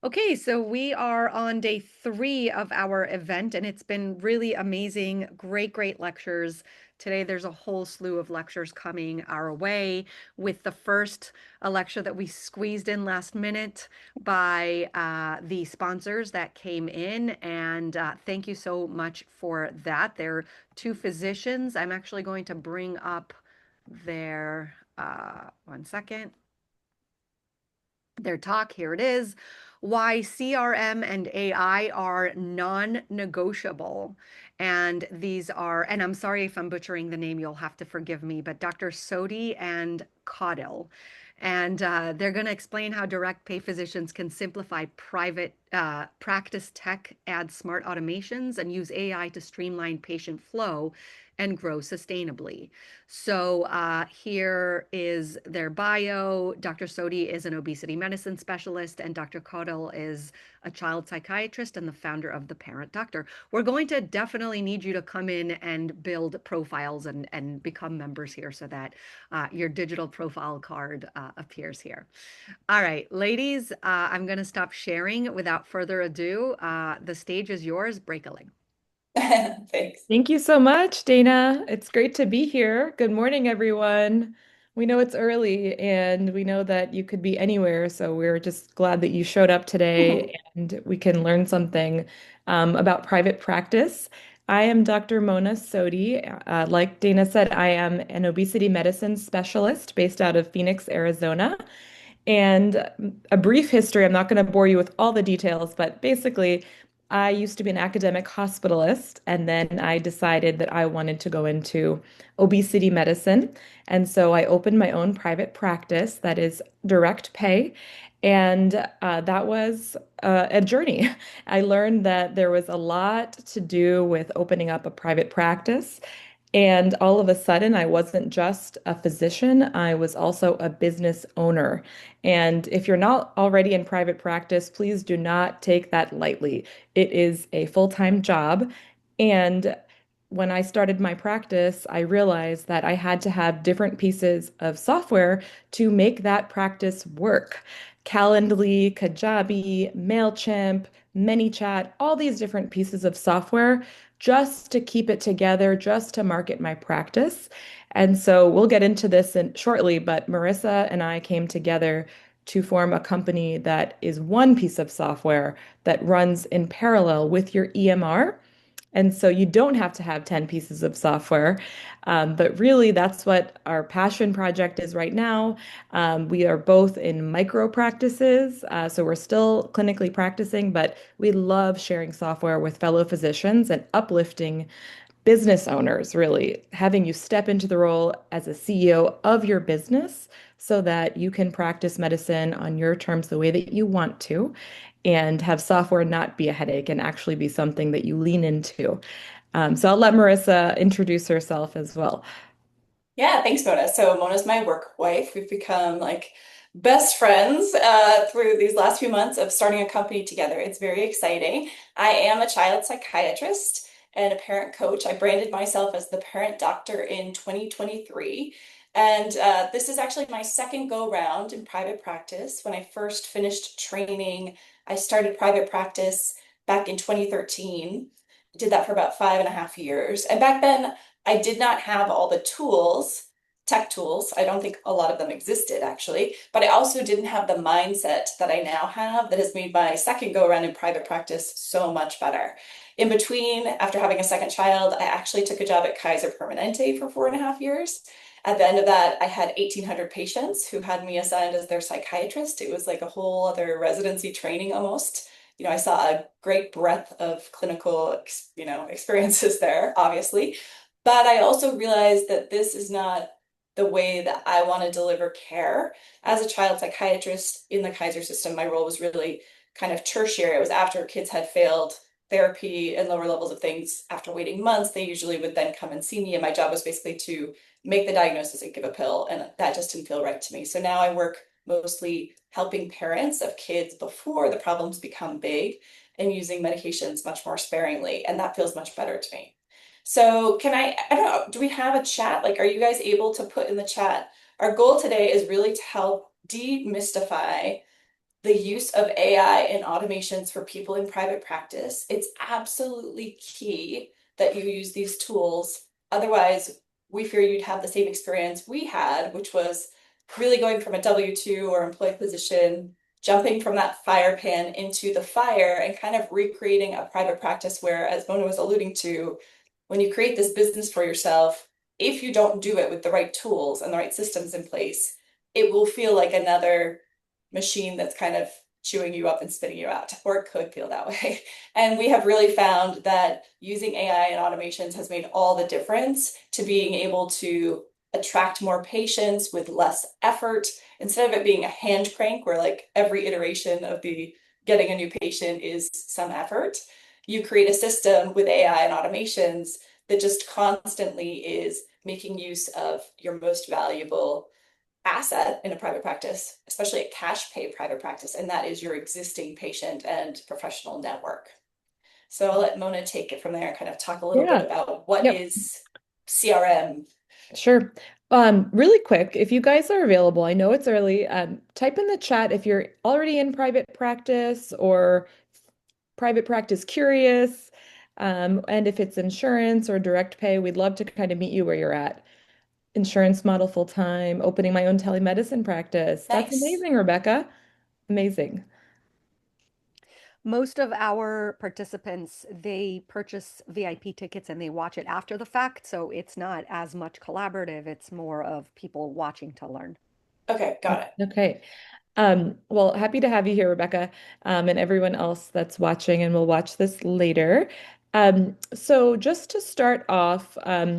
Okay, so we are on day 3 of our event, and it's been really amazing. Great, great lectures. Today, there's a whole slew of lectures coming our way, with the first a lecture that we squeezed in last minute by the sponsors that came in. And thank you so much for that. They're two physicians. I'm actually going to bring up their, one second, their talk. Here it is. Why CRM and AI are non-negotiable. And these are, and I'm sorry if I'm butchering the name, you'll have to forgive me, but Dr. Sodhi and Caudill. And they're going to explain how direct pay physicians can simplify private practice tech, add smart automations, and use AI to streamline patient flow and grow sustainably. So here is their bio. Dr. Sodhi is an obesity medicine specialist, and Dr. Caudill is a child psychiatrist and the founder of The Parent Doctor. We're going to definitely need you to come in and build profiles and become members here so that your digital profile card appears here. All right, ladies, I'm going to stop sharing without further ado. The stage is yours. Break a leg. Thanks. Thank you so much, Dana. It's great to be here. Good morning, everyone. We know it's early and we know that you could be anywhere, so we're just glad that you showed up today and we can learn something about private practice. I am Dr. Mona Sodhi. Like Dana said, I am an obesity medicine specialist based out of Phoenix, Arizona. And a brief history, I'm not going to bore you with all the details, but basically, I used to be an academic hospitalist, and then I decided that I wanted to go into obesity medicine. And so I opened my own private practice that is direct pay. And that was a journey. I learned that there was a lot to do with opening up a private practice. And all of a sudden, I wasn't just a physician, I was also a business owner. And if you're not already in private practice, please do not take that lightly. It is a full-time job. And when I started my practice, I realized that I had to have different pieces of software to make that practice work. Calendly, Kajabi, MailChimp, ManyChat, all these different pieces of software just to keep it together, just to market my practice. And so we'll get into this shortly, but Marissa and I came together to form a company that is one piece of software that runs in parallel with your EMR. And so you don't have to have 10 pieces of software. But really, that's what our passion project is right now. We are both in micro practices. So we're still clinically practicing, but we love sharing software with fellow physicians and uplifting business owners, really, having you step into the role as a CEO of your business so that you can practice medicine on your terms the way that you want to and have software not be a headache and actually be something that you lean into. So I'll let Marissa introduce herself as well. Yeah, thanks, Mona. So Mona's my work wife. We've become like best friends through these last few months of starting a company together. It's very exciting. I am a child psychiatrist and a parent coach. I branded myself as the parent doctor in 2023. And this is actually my second go round in private practice. When I first finished training, I started private practice back in 2013. Did that for about 5.5 years. And back then, I did not have all the tools, tech tools. I don't think a lot of them existed actually, but I also didn't have the mindset that I now have that has made my second go around in private practice so much better. In between, after having a second child, I actually took a job at Kaiser Permanente for 4.5 years. At the end of that, I had 1,800 patients who had me assigned as their psychiatrist. It was like a whole other residency training almost. I saw a great breadth of clinical, experiences there, obviously. But I also realized that this is not the way that I want to deliver care. As a child psychiatrist in the Kaiser system, my role was really kind of tertiary. It was after kids had failed therapy and lower levels of things. After waiting months, they usually would then come and see me. And my job was basically to make the diagnosis and give a pill. And that just didn't feel right to me. So now I work mostly helping parents of kids before the problems become big and using medications much more sparingly. And that feels much better to me. So I don't know, do we have a chat? Like, are you guys able to put in the chat? Our goal today is really to help demystify the use of AI and automations for people in private practice, it's absolutely key that you use these tools. Otherwise, we fear you'd have the same experience we had, which was really going from a W-2 or employee position, jumping from that fire pan into the fire and kind of recreating a private practice where, as Mona was alluding to, when you create this business for yourself, if you don't do it with the right tools and the right systems in place, it will feel like another machine that's kind of chewing you up and spitting you out, or it could feel that way. And we have really found that using AI and automations has made all the difference to being able to attract more patients with less effort instead of it being a hand crank where like every iteration of the getting a new patient is some effort. You create a system with AI and automations that just constantly is making use of your most valuable asset in a private practice, especially a cash pay private practice, and that is your existing patient and professional network. So I'll let Mona take it from there and kind of talk a little bit Yeah. about what Yep. is CRM. Sure. Really quick, if you guys are available, I know it's early, type in the chat if you're already in private practice or private practice curious, and if it's insurance or direct pay, we'd love to kind of meet you where you're at. Insurance model full time, opening my own telemedicine practice. That's Nice. amazing, Rebecca. Amazing. Most of our participants, they purchase VIP tickets and they watch it after the fact, so it's not as much collaborative. It's more of people watching to learn. Okay, got it. Okay. Well, happy to have you here, Rebecca, and everyone else that's watching and will watch this later. So just to start off,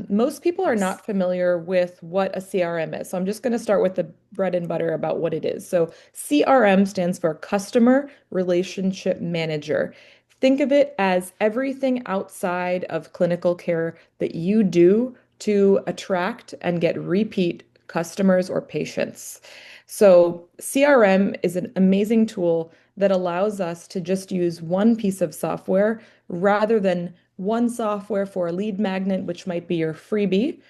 most people are Yes. not familiar with what a CRM is. So I'm just going to start with the bread and butter about what it is. So CRM stands for Customer Relationship Manager. Think of it as everything outside of clinical care that you do to attract and get repeat customers or patients. So CRM is an amazing tool that allows us to just use one piece of software rather than one software for a lead magnet, which might be your freebie,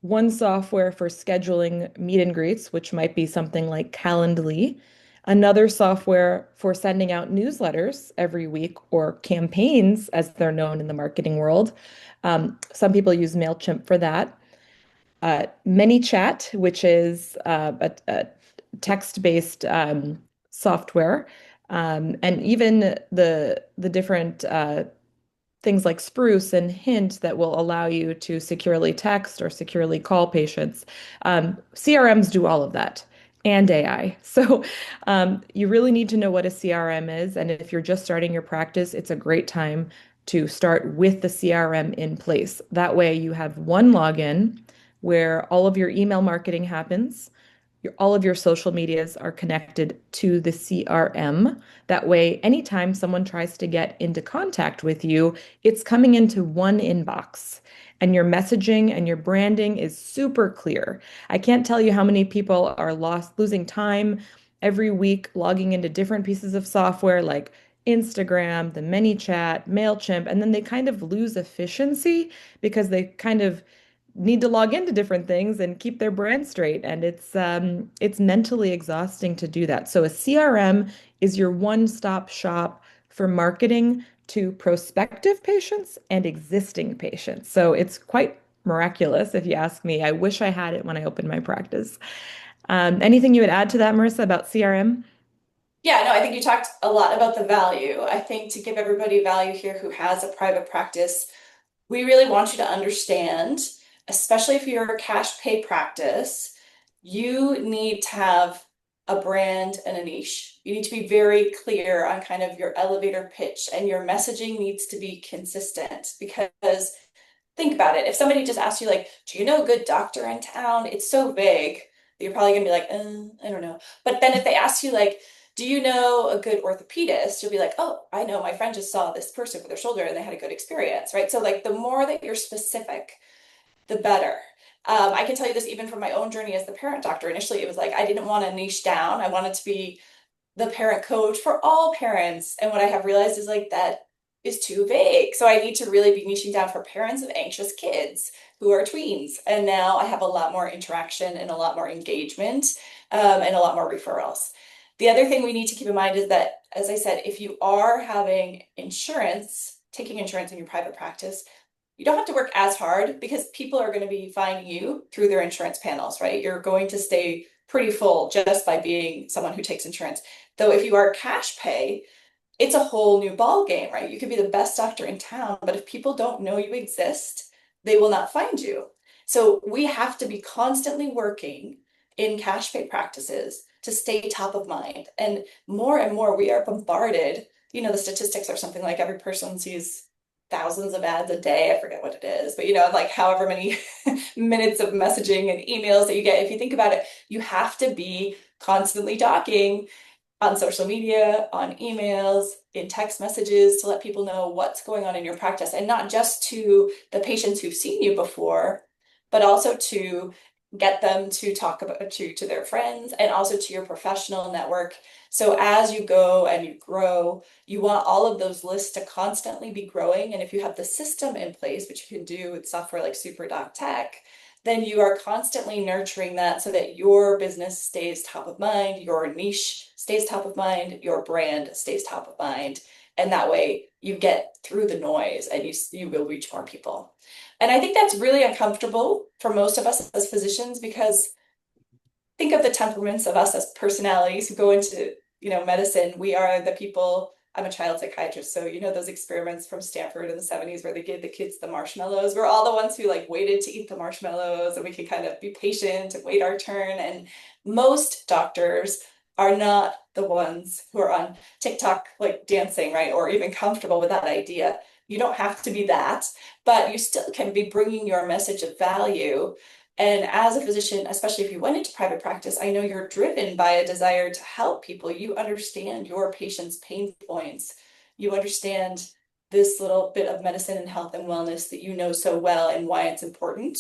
one software for scheduling meet and greets, which might be something like Calendly, another software for sending out newsletters every week or campaigns, as they're known in the marketing world. Some people use MailChimp for that. ManyChat, which is a text-based software, and even the different things like Spruce and Hint that will allow you to securely text or securely call patients. CRMs do all of that and AI. So you really need to know what a CRM is. And if you're just starting your practice, it's a great time to start with the CRM in place. That way you have one login where all of your email marketing happens. All of your social medias are connected to the CRM. That way, anytime someone tries to get into contact with you, it's coming into one inbox. And your messaging and your branding is super clear. I can't tell you how many people are losing time every week logging into different pieces of software like Instagram, the ManyChat, MailChimp, and then they kind of lose efficiency because they kind of need to log into different things and keep their brand straight. And it's mentally exhausting to do that. So a CRM is your one-stop shop for marketing to prospective patients and existing patients. So it's quite miraculous, if you ask me. I wish I had it when I opened my practice. Anything you would add to that, Marissa, about CRM? Yeah, no, I think you talked a lot about the value. I think to give everybody value here who has a private practice, we really want you to understand, especially if you're a cash pay practice, you need to have a brand and a niche. You need to be very clear on kind of your elevator pitch, and your messaging needs to be consistent because think about it. If somebody just asks you, like, do you know a good doctor in town? It's so vague that you're probably gonna be like, I don't know. But then if they ask you, like, do you know a good orthopedist? You'll be like, oh, I know my friend just saw this person for their shoulder and they had a good experience, right? So, like, the more that you're specific, the better. I can tell you this even from my own journey as the parent doctor. Initially, it was like I didn't want to niche down. I wanted to be the parent coach for all parents. And what I have realized is like that is too vague. So I need to really be niching down for parents of anxious kids who are tweens. And now I have a lot more interaction and a lot more engagement, and a lot more referrals. The other thing we need to keep in mind is that, as I said, if you are having insurance, taking insurance in your private practice, you don't have to work as hard because people are going to be finding you through their insurance panels, right? You're going to stay pretty full just by being someone who takes insurance. Though if you are cash pay, it's a whole new ball game, right? You could be the best doctor in town, but if people don't know you exist, they will not find you. So we have to be constantly working in cash pay practices to stay top of mind. And more we are bombarded. The statistics are something like every person sees thousands of ads a day. I forget what it is, but like however many minutes of messaging and emails that you get. If you think about it, you have to be constantly talking on social media, on emails, in text messages to let people know what's going on in your practice, and not just to the patients who've seen you before, but also to get them to talk about you to their friends and also to your professional network. So as you go and you grow, you want all of those lists to constantly be growing. And if you have the system in place, which you can do with software like SuperDoc Tech, then you are constantly nurturing that so that your business stays top of mind, your niche stays top of mind, your brand stays top of mind. And that way you get through the noise and you will reach more people. And I think that's really uncomfortable for most of us as physicians because think of the temperaments of us as personalities who go into, medicine. We are the people. I'm a child psychiatrist, so those experiments from Stanford in the 70s where they gave the kids the marshmallows. We're all the ones who like waited to eat the marshmallows, and we can kind of be patient and wait our turn. And most doctors are not the ones who are on TikTok like dancing, right? Or even comfortable with that idea. You don't have to be that, but you still can be bringing your message of value. And as a physician, especially if you went into private practice, I know you're driven by a desire to help people. You understand your patients' pain points. You understand this little bit of medicine and health and wellness that you know so well and why it's important.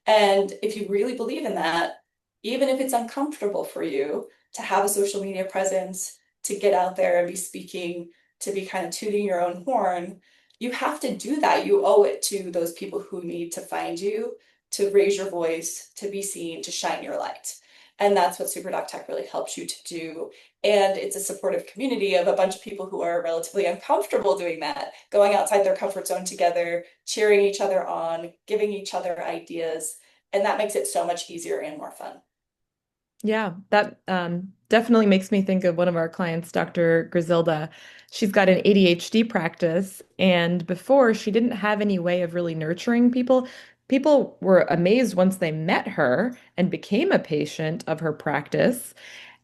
And if you really believe in that, even if it's uncomfortable for you to have a social media presence, to get out there and be speaking, to be kind of tooting your own horn, you have to do that. You owe it to those people who need to find you, to raise your voice, to be seen, to shine your light. And that's what SuperDoc Tech really helps you to do. And it's a supportive community of a bunch of people who are relatively uncomfortable doing that, going outside their comfort zone together, cheering each other on, giving each other ideas. And that makes it so much easier and more fun. Yeah, that definitely makes me think of one of our clients, Dr. Griselda. She's got an ADHD practice, and before she didn't have any way of really nurturing people. People were amazed once they met her and became a patient of her practice,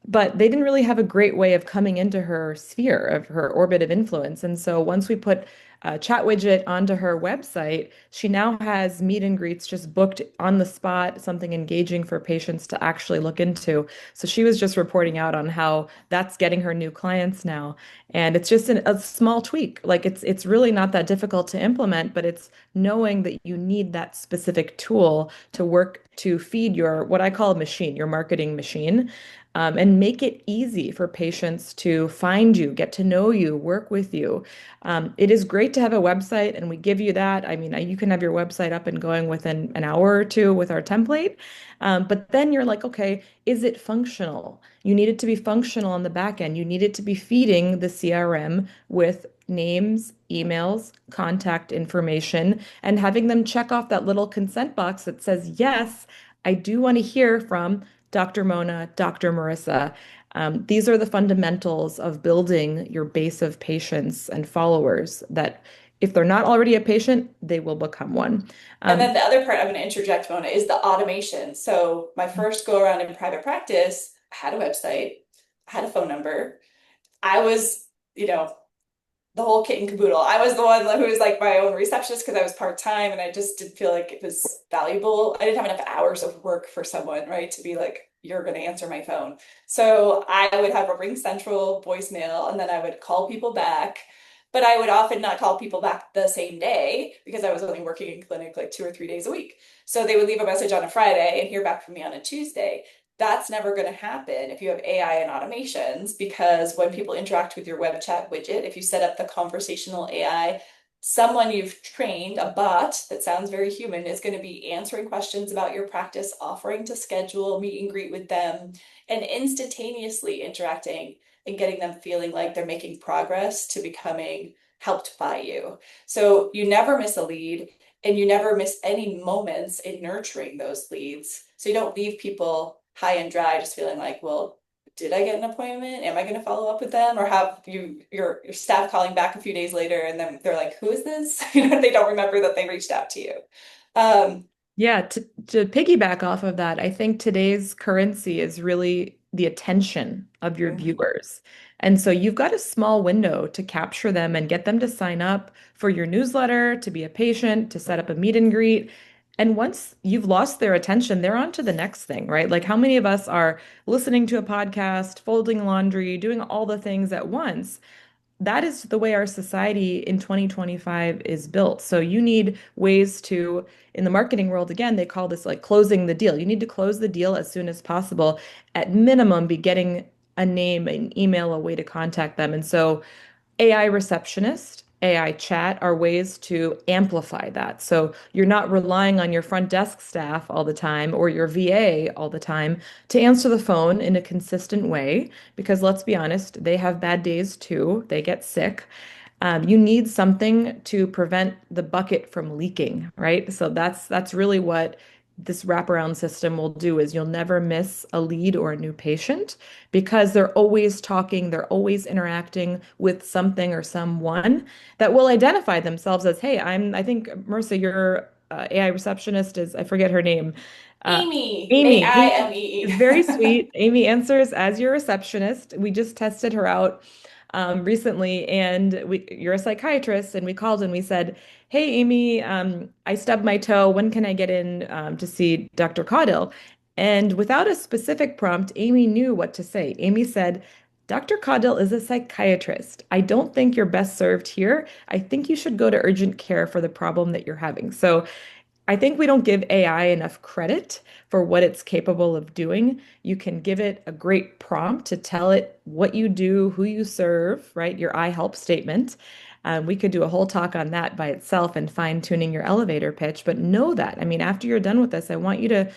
but they didn't really have a great way of coming into her sphere of her orbit of influence. And so once we put a chat widget onto her website, she now has meet and greets just booked on the spot, something engaging for patients to actually look into. So she was just reporting out on how that's getting her new clients now. And it's just a small tweak. Like it's really not that difficult to implement, but it's knowing that you need that specific tool to work to feed your what I call a machine, your marketing machine, and make it easy for patients to find you, get to know you, work with you. It is great to have a website, and we give you that. I mean, you can have your website up and going within an hour or two with our template. But then you're like, okay, is it functional? You need it to be functional on the back end. You need it to be feeding the CRM with names, emails, contact information, and having them check off that little consent box that says, yes, I do want to hear from Dr. Mona, Dr. Marissa. These are the fundamentals of building your base of patients and followers that if they're not already a patient, they will become one. And Um, then the other part I'm going to interject, Mona, is the automation. So my first go around in private practice, I had a website, I had a phone number. I was, you know, the whole kit and caboodle. I was the one who was like my own receptionist because I was part-time and I just didn't feel like it was valuable. I didn't have enough hours of work for someone, right, to be like, you're going to answer my phone. So I would have a Ring Central voicemail and then I would call people back. But I would often not call people back the same day because I was only working in clinic like 2 or 3 days a week. So they would leave a message on a Friday and hear back from me on a Tuesday. That's never going to happen if you have AI and automations because when people interact with your web chat widget, if you set up the conversational AI someone you've trained, a bot that sounds very human, is going to be answering questions about your practice, offering to schedule meet and greet with them, and instantaneously interacting and getting them feeling like they're making progress to becoming helped by you. So you never miss a lead and you never miss any moments in nurturing those leads. So you don't leave people high and dry just feeling like, well, did I get an appointment? Am I going to follow up with them? Or have your staff calling back a few days later and then they're like, who is this? They don't remember that they reached out to you. Um, Yeah, to piggyback off of that, I think today's currency is really the attention of your mhm. viewers. And so you've got a small window to capture them and get them to sign up for your newsletter, to be a patient, to set up a meet and greet. And once you've lost their attention, they're on to the next thing, right? Like how many of us are listening to a podcast, folding laundry, doing all the things at once? That is the way our society in 2025 is built. So you need ways to, in the marketing world, again, they call this like closing the deal. You need to close the deal as soon as possible. At minimum, be getting a name, an email, a way to contact them. And so AI receptionist, AI chat are ways to amplify that. So you're not relying on your front desk staff all the time or your VA all the time to answer the phone in a consistent way, because let's be honest, they have bad days too. They get sick. You need something to prevent the bucket from leaking, right? So that's really what this wraparound system will do is you'll never miss a lead or a new patient because they're always talking, they're always interacting with something or someone that will identify themselves as, hey, I think Marissa, your AI receptionist is, I forget her name. Uh, Amy, Amy. Amy Aime. is very sweet. Amy answers as your receptionist. We just tested her out recently, and you're a psychiatrist, and we called and we said, "Hey, Amy, I stubbed my toe. When can I get in to see Dr. Caudill?" And without a specific prompt, Amy knew what to say. Amy said, "Dr. Caudill is a psychiatrist. I don't think you're best served here. I think you should go to urgent care for the problem that you're having." So I think we don't give AI enough credit for what it's capable of doing. You can give it a great prompt to tell it what you do, who you serve, right? Your I help statement. We could do a whole talk on that by itself and fine-tuning your elevator pitch. But know that, I mean, after you're done with this, I want you to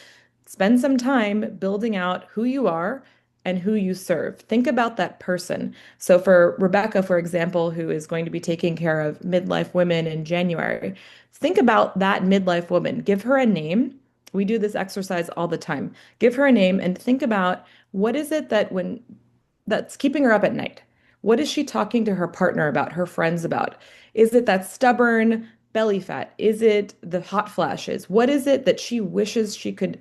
spend some time building out who you are and who you serve. Think about that person. So for Rebecca, for example, who is going to be taking care of midlife women in January, think about that midlife woman. Give her a name. We do this exercise all the time. Give her a name and think about what is it that's keeping her up at night? What is she talking to her partner about, her friends about? Is it that stubborn belly fat? Is it the hot flashes? What is it that she wishes she could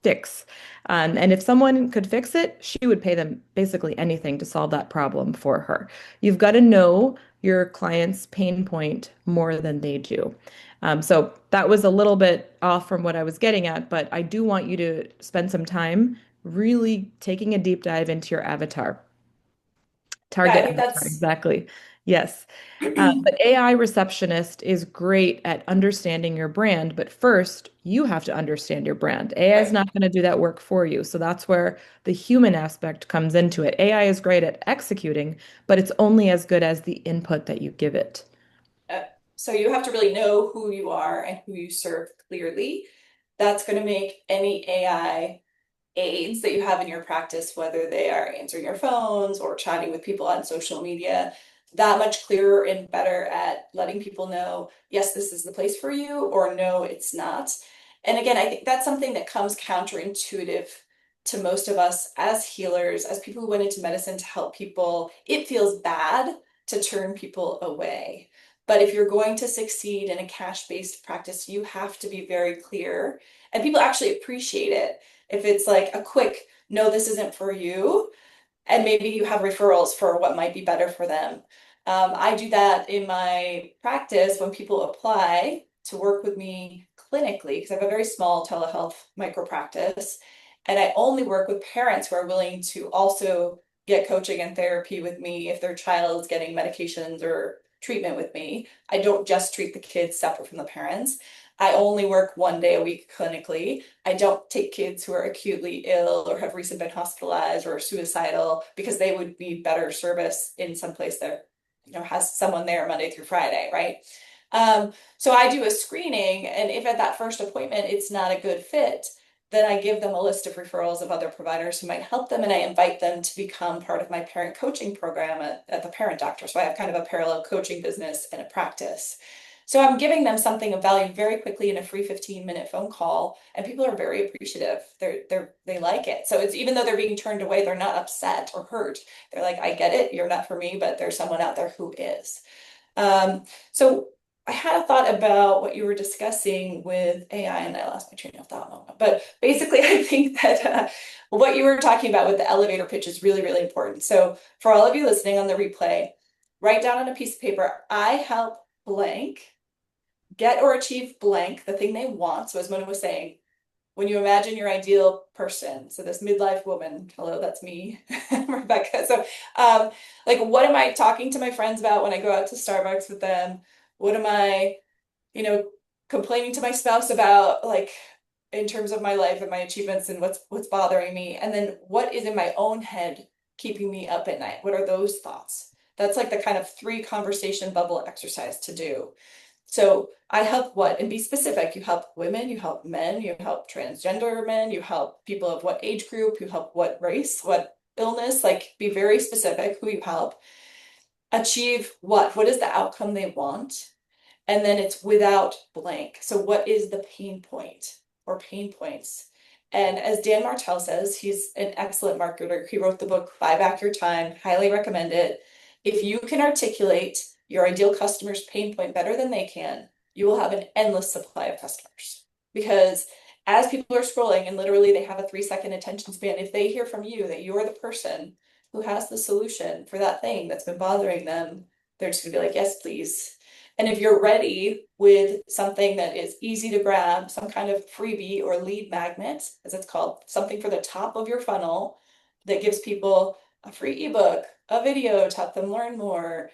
fix? And if someone could fix it, she would pay them basically anything to solve that problem for her. You've got to know your client's pain point more than they do. So that was a little bit off from what I was getting at, but I do want you to spend some time really taking a deep dive into your avatar. Yeah, I Target think avatar, that's exactly. Yes. But AI receptionist is great at understanding your brand, but first you have to understand your brand. AI is right. not going to do that work for you. So that's where the human aspect comes into it. AI is great at executing, but it's only as good as the input that you give it. Uh, so you have to really know who you are and who you serve clearly. That's going to make any AI aids that you have in your practice, whether they are answering your phones or chatting with people on social media, that much clearer and better at letting people know, yes, this is the place for you, or no, it's not. And again, I think that's something that comes counterintuitive to most of us as healers, as people who went into medicine to help people. It feels bad to turn people away. But if you're going to succeed in a cash-based practice, you have to be very clear, and people actually appreciate it if it's like a quick, no, this isn't for you, and maybe you have referrals for what might be better for them. I do that in my practice when people apply to work with me clinically, because I have a very small telehealth micro practice, and I only work with parents who are willing to also get coaching and therapy with me if their child is getting medications or treatment with me. I don't just treat the kids separate from the parents. I only work 1 day a week clinically. I don't take kids who are acutely ill or have recently been hospitalized or suicidal because they would need better service in some place that has someone there Monday through Friday, right? So I do a screening, and if at that first appointment it's not a good fit, then I give them a list of referrals of other providers who might help them, and I invite them to become part of my parent coaching program at the Parent Doctor. So I have kind of a parallel coaching business and a practice. So I'm giving them something of value very quickly in a free 15-minute phone call, and people are very appreciative. They like it. So it's even though they're being turned away, they're not upset or hurt. They're like, I get it, you're not for me, but there's someone out there who is. So I had a thought about what you were discussing with AI, and I lost my train of thought moment. But basically, I think that what you were talking about with the elevator pitch is really, really important. So for all of you listening on the replay, write down on a piece of paper, I help blank get or achieve blank, the thing they want. So as Mona was saying, when you imagine your ideal person, so this midlife woman, hello, that's me, Rebecca. So like, what am I talking to my friends about when I go out to Starbucks with them? What am I, you know, complaining to my spouse about, like, in terms of my life and my achievements and what's bothering me? And then what is in my own head keeping me up at night? What are those thoughts? That's like the kind of 3 conversation bubble exercise to do. So I help what? And be specific. You help women, you help men, you help transgender men, you help people of what age group, you help what race, what illness, like be very specific who you help. Achieve what? What is the outcome they want? And then it's without blank. So what is the pain point or pain points? And as Dan Martell says, he's an excellent marketer. He wrote the book Buy Back Your Time, highly recommend it. If you can articulate your ideal customer's pain point better than they can, you will have an endless supply of customers. Because as people are scrolling and literally they have a 3-second attention span, if they hear from you that you're the person who has the solution for that thing that's been bothering them, they're just gonna be like, yes, please. And if you're ready with something that is easy to grab, some kind of freebie or lead magnet, as it's called, something for the top of your funnel that gives people a free ebook, a video to help them learn more,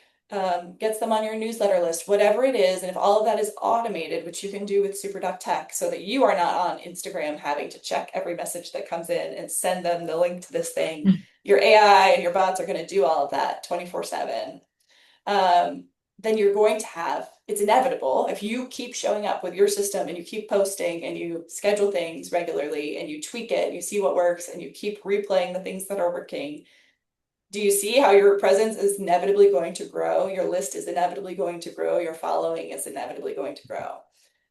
gets them on your newsletter list, whatever it is. And if all of that is automated, which you can do with SuperDoc Tech, so that you are not on Instagram having to check every message that comes in and send them the link to this thing, your AI and your bots are going to do all of that 24/7. Then you're going to have, it's inevitable, if you keep showing up with your system and you keep posting and you schedule things regularly and you tweak it and you see what works and you keep replaying the things that are working, do you see how your presence is inevitably going to grow? Your list is inevitably going to grow. Your following is inevitably going to grow.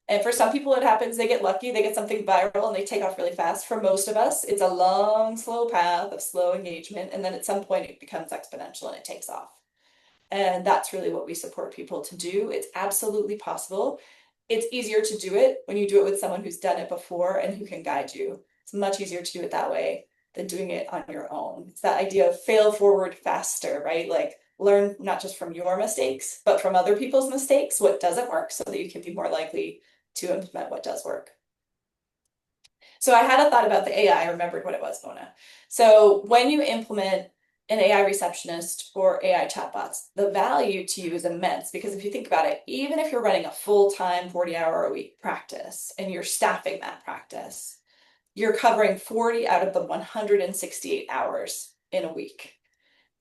And for some people, it happens, they get lucky, they get something viral and they take off really fast. For most of us, it's a long, slow path of slow engagement. And then at some point it becomes exponential and it takes off. And that's really what we support people to do. It's absolutely possible. It's easier to do it when you do it with someone who's done it before and who can guide you. It's much easier to do it that way than doing it on your own. It's that idea of fail forward faster, right? Like, learn not just from your mistakes, but from other people's mistakes, what doesn't work, so that you can be more likely to implement what does work. So I had a thought about the AI. I remembered what it was, Mona. So when you implement an AI receptionist or AI chatbots, the value to you is immense, because if you think about it, even if you're running a full-time 40-hour-a-week practice and you're staffing that practice, you're covering 40 out of the 168 hours in a week.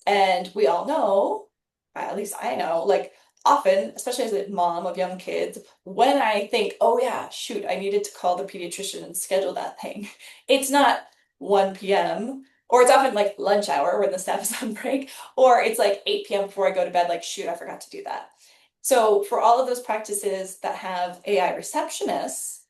And we all know, at least I know, like, often, especially as a mom of young kids, when I think, oh yeah, shoot, I needed to call the pediatrician and schedule that thing, it's not 1 p.m., or it's often like lunch hour when the staff is on break, or it's like 8 p.m. before I go to bed, like, shoot, I forgot to do that. So for all of those practices that have AI receptionists,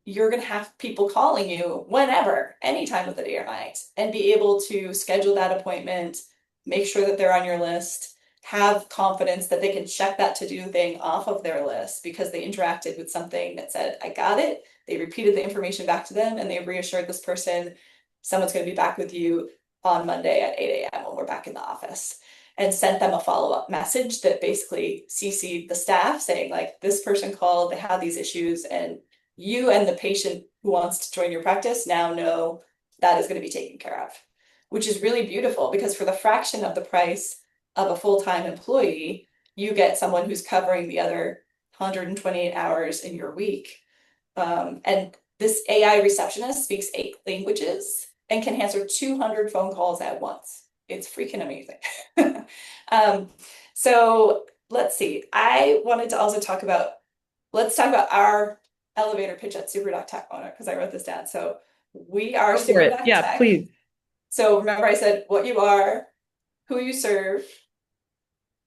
you're going to have people calling you whenever, any time of the day or night, and be able to schedule that appointment, make sure that they're on your list, have confidence that they can check that to-do thing off of their list because they interacted with something that said, I got it. They repeated the information back to them and they reassured this person, someone's going to be back with you on Monday at 8 a.m. when we're back in the office, and sent them a follow-up message that basically CC'd the staff saying, like, this person called, they had these issues, and you and the patient who wants to join your practice now know that is going to be taken care of, which is really beautiful, because for the fraction of the price of a full-time employee, you get someone who's covering the other 128 hours in your week. And this AI receptionist speaks 8 languages and can answer 200 phone calls at once. It's freaking amazing. So let's see. I wanted to also talk about, let's talk about our elevator pitch at SuperDoc Tech owner because I wrote this down. So we are Go for it. SuperDoc Yeah, Tech. please. So remember I said what you are, who you serve,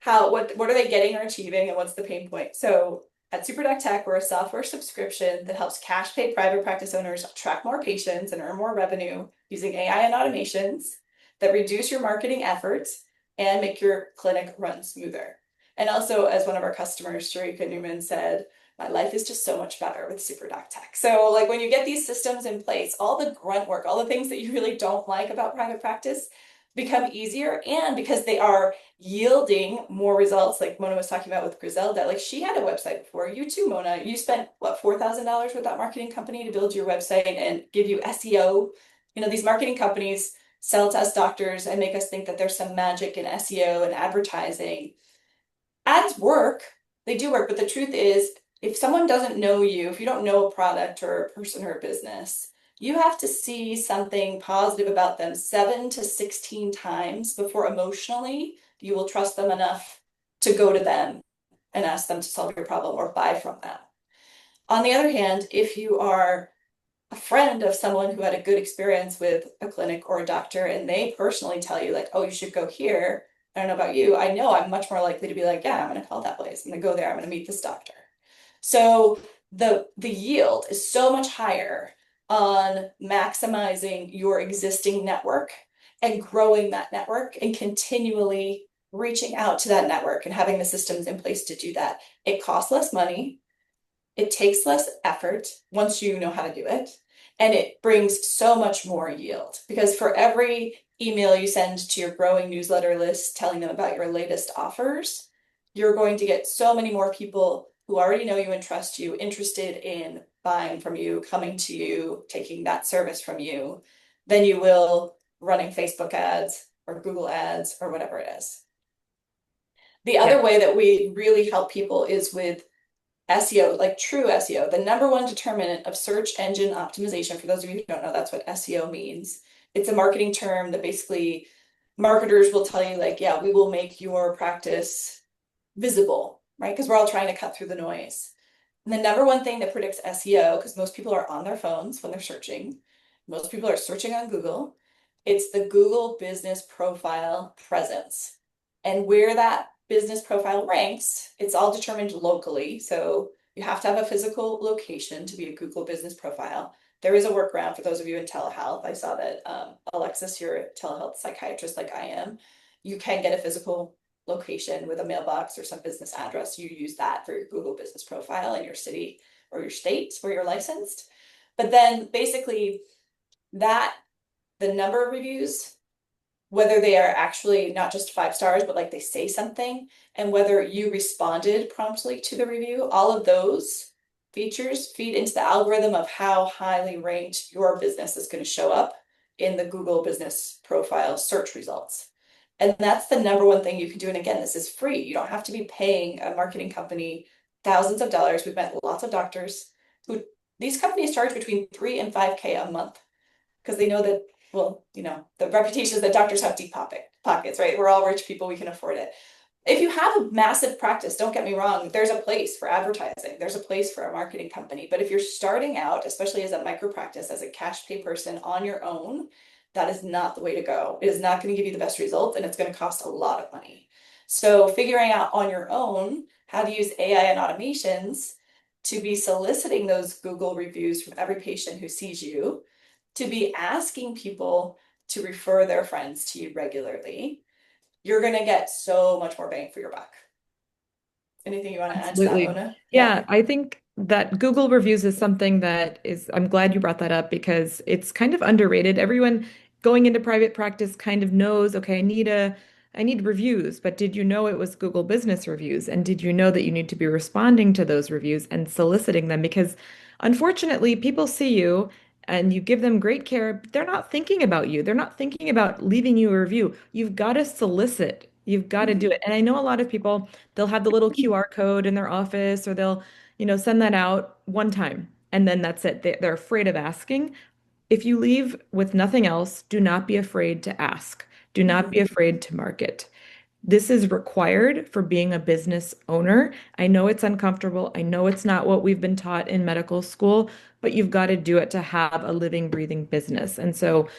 what are they getting or achieving, and what's the pain point? So at SuperDoc Tech, we're a software subscription that helps cash pay private practice owners track more patients and earn more revenue using AI and automations that reduce your marketing efforts and make your clinic run smoother. And also, as one of our customers, Sharika Newman, said, my life is just so much better with SuperDoc Tech. So, like when you get these systems in place, all the grunt work, all the things that you really don't like about private practice become easier. And because they are yielding more results, like Mona was talking about with Griselda. Like she had a website before. You too, Mona. You spent what, $4,000 with that marketing company to build your website and give you SEO. You know, these marketing companies sell to us doctors and make us think that there's some magic in SEO and advertising. Ads work, they do work, but the truth is, if someone doesn't know you, if you don't know a product or a person or a business, you have to see something positive about them 7 to 16 times before emotionally you will trust them enough to go to them and ask them to solve your problem or buy from them. On the other hand, if you are a friend of someone who had a good experience with a clinic or a doctor and they personally tell you like, oh, you should go here. I don't know about you. I know I'm much more likely to be like, yeah, I'm going to call that place. I'm going to go there. I'm going to meet this doctor. So the yield is so much higher on maximizing your existing network and growing that network and continually reaching out to that network and having the systems in place to do that. It costs less money. It takes less effort once you know how to do it, and it brings so much more yield because for every email you send to your growing newsletter list telling them about your latest offers, you're going to get so many more people who already know you and trust you interested in buying from you, coming to you, taking that service from you, than you will running Facebook ads or Google ads or whatever it is. The Yeah. other way that we really help people is with SEO, like true SEO, the number one determinant of search engine optimization. For those of you who don't know, that's what SEO means. It's a marketing term that basically marketers will tell you, like, yeah, we will make your practice visible, right? Because we're all trying to cut through the noise. And the number one thing that predicts SEO, because most people are on their phones when they're searching, most people are searching on Google, it's the Google Business Profile presence. And where that business profile ranks, it's all determined locally. So you have to have a physical location to be a Google Business Profile. There is a workaround for those of you in telehealth. I saw that Alexis, you're a telehealth psychiatrist like I am. You can get a physical location with a mailbox or some business address. You use that for your Google Business Profile in your city or your state where you're licensed. But then basically that the number of reviews, whether they are actually not just 5 stars, but like they say something, and whether you responded promptly to the review, all of those features feed into the algorithm of how highly ranked your business is going to show up in the Google Business Profile search results. And that's the number one thing you can do. And again, this is free. You don't have to be paying a marketing company thousands of dollars. We've met lots of doctors who these companies charge between 3 and 5K a month because they know that, well, you know, the reputation is that doctors have deep pockets, right? We're all rich people, we can afford it. If you have a massive practice, don't get me wrong, there's a place for advertising, there's a place for a marketing company. But if you're starting out, especially as a micro practice, as a cash pay person on your own, that is not the way to go. It is not going to give you the best results and it's going to cost a lot of money. So figuring out on your own how to use AI and automations to be soliciting those Google reviews from every patient who sees you, to be asking people to refer their friends to you regularly, you're going to get so much more bang for your buck. Anything you want to add to that, Absolutely. Mona? Yeah. Yeah, I think that Google reviews is something that is, I'm glad you brought that up because it's kind of underrated. Everyone going into private practice kind of knows, okay, I need reviews, but did you know it was Google Business Reviews? And did you know that you need to be responding to those reviews and soliciting them? Because unfortunately, people see you and you give them great care, but they're not thinking about you. They're not thinking about leaving you a review. You've got to solicit. You've got to do Mhm. it. And I know a lot of people they'll have the little QR code in their office or they'll, send that out one time and then that's it. They're afraid of asking. If you leave with nothing else, do not be afraid to ask. Do not be Mhm. afraid to market. This is required for being a business owner. I know it's uncomfortable. I know it's not what we've been taught in medical school, but you've got to do it to have a living, breathing business. And so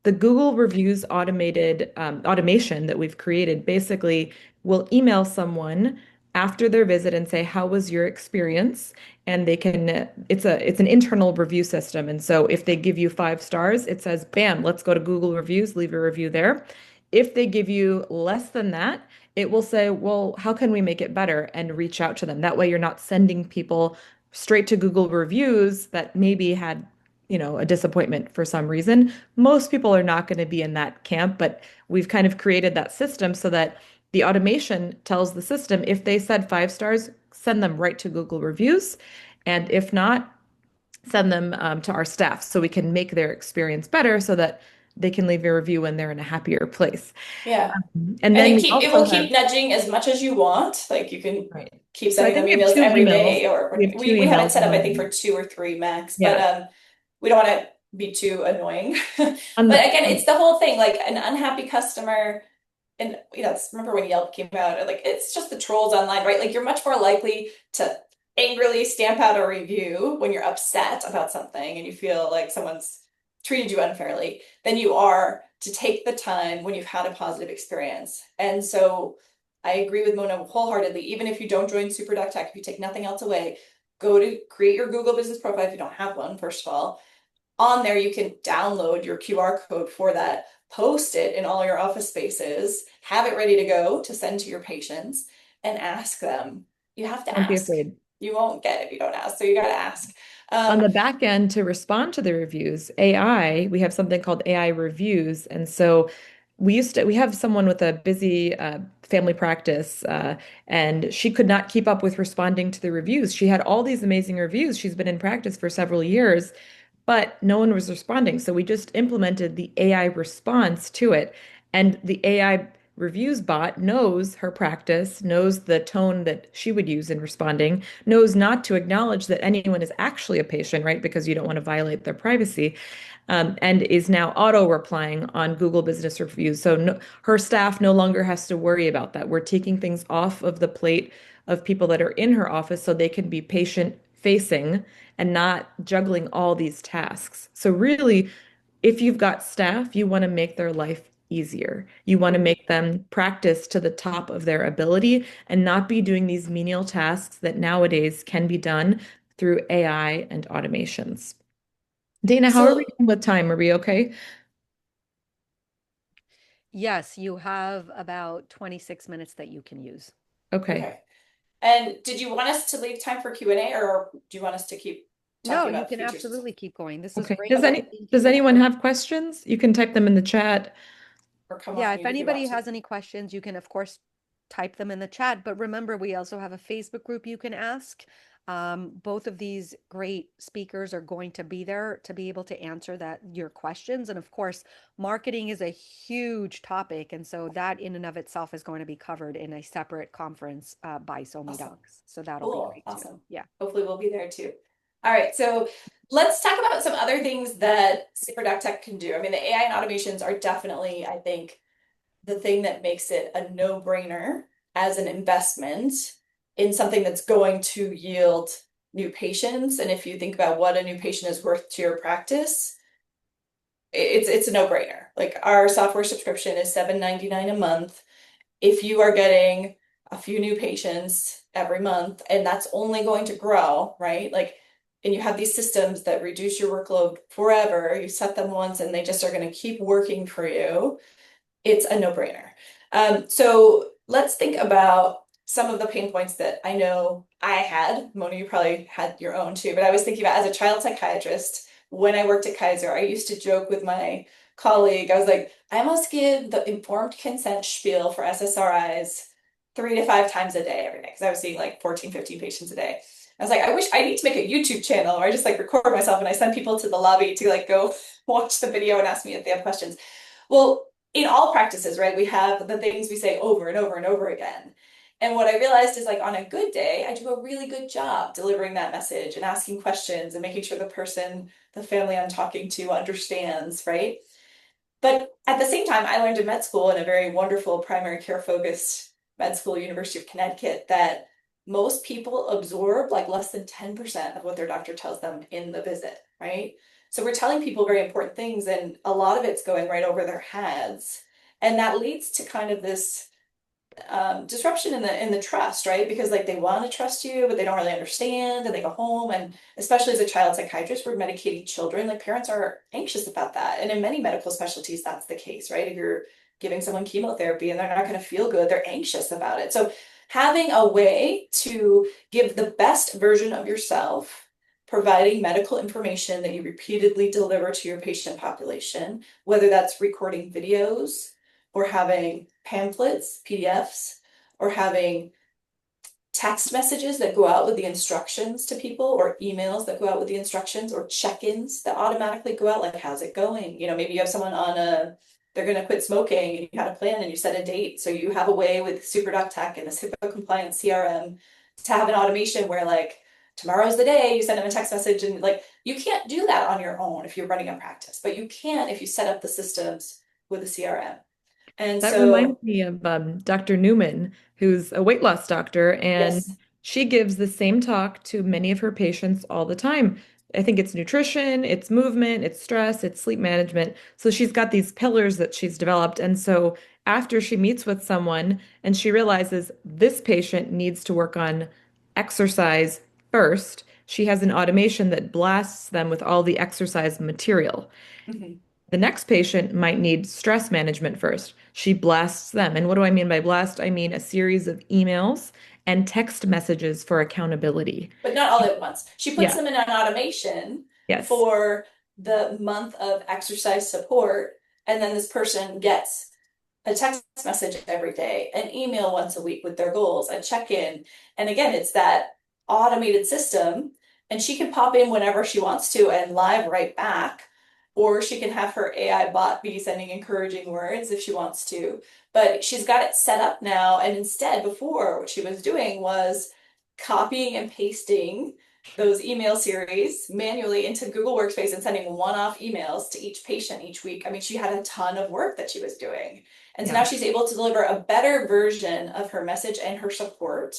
the Google reviews automated automation that we've created basically will email someone after their visit and say, "How was your experience?" And they can, it's an internal review system. And so if they give you 5 stars, it says, "Bam, let's go to Google reviews, leave a review there." If they give you less than that, it will say, "Well, how can we make it better?" and reach out to them. That way you're not sending people straight to Google reviews that maybe had, a disappointment for some reason. Most people are not going to be in that camp, but we've kind of created that system so that the automation tells the system if they said 5 stars, send them right to Google reviews. And if not, send them to our staff so we can make their experience better so that they can leave a review when they're in a happier place. Yeah. And And then we it also will have, keep nudging as much as you want. Like you can right. keep So I sending them think we have emails two every emails. day, or We have two we have it emails set in up, the I think, for morning. 2 or 3 max, but Yeah. we don't want to be too annoying. On But the again, it's the whole thing, like an unhappy customer, and remember when Yelp came out, like it's just the trolls online, right? Like you're much more likely to angrily stamp out a review when you're upset about something and you feel like someone's treated you unfairly than you are to take the time when you've had a positive experience. And so I agree with Mona wholeheartedly. Even if you don't join SuperDoc Tech, if you take nothing else away, go to create your Google business profile if you don't have one, first of all. On there, you can download your QR code for that, post it in all your office spaces, have it ready to go to send to your patients, and ask them. You have to Don't be ask. afraid. You won't get it if you don't ask, so you got to ask. On Um, the back end to respond to the reviews, AI, we have something called AI reviews. And so we have someone with a busy family practice, and she could not keep up with responding to the reviews. She had all these amazing reviews. She's been in practice for several years, but no one was responding. So we just implemented the AI response to it. And the AI reviews bot knows her practice, knows the tone that she would use in responding, knows not to acknowledge that anyone is actually a patient, right? Because you don't want to violate their privacy, and is now auto replying on Google Business Reviews. So no, her staff no longer has to worry about that. We're taking things off of the plate of people that are in her office so they can be patient facing and not juggling all these tasks. So really, if you've got staff, you want to make their life easier. You want to make them practice to the top of their ability and not be doing these menial tasks that nowadays can be done through AI and automations. Dana, how are we so doing with time? Are we okay? Yes, you have about 26 minutes that you can use. Okay. okay. And did you want us to leave time for Q&A, or do you want us to keep No, talking you about can future stuff? absolutely keep going. This is Okay. great. So thank you Does so much. anyone have questions? You can type them in the chat. Or come Yeah, off if mute if you want anybody to. has any questions, you can, of course, type them in the chat. But remember, we also have a Facebook group you can ask. Both of these great speakers are going to be there to be able to answer your questions. And of course, marketing is a huge topic. And so that in and of itself is going to be covered in a separate conference by Awesome. SoMeDocs. So that'll be Cool. great too. Awesome. Yeah. Hopefully we'll be there too. All right, so let's talk about some other things that SuperDoc Tech can do. I mean, the AI and automations are definitely, I think, the thing that makes it a no-brainer as an investment in something that's going to yield new patients. And if you think about what a new patient is worth to your practice, it's a no-brainer. Like our software subscription is $7.99 a month. If you are getting a few new patients every month, and that's only going to grow, right? Like, and you have these systems that reduce your workload forever, you set them once and they just are going to keep working for you, it's a no-brainer. So let's think about some of the pain points that I know I had. Mona, you probably had your own too, but I was thinking about as a child psychiatrist, when I worked at Kaiser, I used to joke with my colleague, I was like, I must give the informed consent spiel for SSRIs 3 to 5 times a day every day, because I was seeing like 14, 15 patients a day. I was like, I wish I need to make a YouTube channel where I just like record myself and I send people to the lobby to like go watch the video and ask me if they have questions. Well, in all practices, right, we have the things we say over and over and over again. And what I realized is like on a good day, I do a really good job delivering that message and asking questions and making sure the person, the family I'm talking to understands, right? But at the same time, I learned in med school in a very wonderful primary care focused med school, University of Connecticut, that most people absorb like less than 10% of what their doctor tells them in the visit, right? So we're telling people very important things, and a lot of it's going right over their heads. And that leads to kind of this disruption in the trust, right? Because like they want to trust you, but they don't really understand, and they go home. And especially as a child psychiatrist, we're medicating children. Like parents are anxious about that, and in many medical specialties, that's the case, right? If you're giving someone chemotherapy and they're not going to feel good, they're anxious about it. So having a way to give the best version of yourself, providing medical information that you repeatedly deliver to your patient population, whether that's recording videos or having pamphlets, PDFs, or having text messages that go out with the instructions to people, or emails that go out with the instructions, or check-ins that automatically go out, like, how's it going? You know, maybe you have someone on they're going to quit smoking, and you had a plan and you set a date. So you have a way with SuperDoc Tech and this HIPAA compliant CRM to have an automation where, like, tomorrow's the day, you send them a text message, and like, you can't do that on your own if you're running a practice, but you can if you set up the systems with a CRM. And That reminds so, me of Dr. Newman, who's a weight loss doctor, and yes. she gives the same talk to many of her patients all the time. I think it's nutrition, it's movement, it's stress, it's sleep management. So she's got these pillars that she's developed. And so after she meets with someone and she realizes this patient needs to work on exercise first, she has an automation that blasts them with all the exercise material. Mhm. The next patient might need stress management first. She blasts them. And what do I mean by blast? I mean a series of emails and text messages for accountability. But not all at once. She puts Yeah. them in an automation Yes. for the month of exercise support, and then this person gets a text message every day, an email once a week with their goals, a check-in. And again, it's that automated system, and she can pop in whenever she wants to and live right back, or she can have her AI bot be sending encouraging words if she wants to. But she's got it set up now, and instead, before, what she was doing was copying and pasting those email series manually into Google Workspace and sending one-off emails to each patient each week. I mean, she had a ton of work that she was doing. And so now Yeah. she's able to deliver a better version of her message and her support